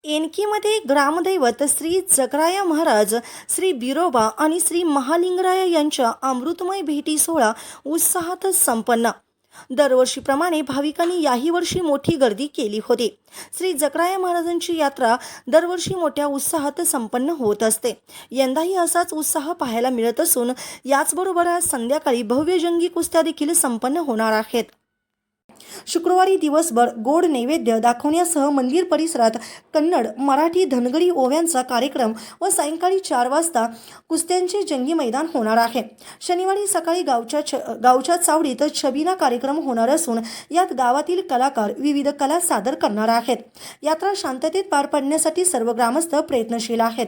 एनकीमध्ये ग्रामदैवत श्री जकराया महाराज, श्री बिरोबा आणि श्री महालिंगराय यांच्या अमृतमय भेटी सोहळा उत्साहात संपन्न. दरवर्षीप्रमाणे भाविकांनी याही वर्षी मोठी गर्दी केली होती. श्री जकराया महाराजांची यात्रा दरवर्षी मोठ्या उत्साहात संपन्न होत असते. यंदाही असाच उत्साह पाहायला मिळत असून याचबरोबर आज संध्याकाळी भव्य जंगी कुस्त्या देखील संपन्न होणार आहेत. शुक्रवारी दिवसभर गोड नैवेद्य दाखवण्यासह मंदिर परिसरात कन्नड, मराठी, धनगरी ओव्यांचा कार्यक्रम व सायंकाळी 4 वाजता कुस्त्यांचे जंगी मैदान होणार आहे. शनिवारी सकाळी गावच्या चावडीत छबिना कार्यक्रम होणार असून यात गावातील कलाकार विविध कला सादर करणार आहेत. यात्रा शांततेत पार पाडण्यासाठी सर्व ग्रामस्थ प्रयत्नशील आहेत.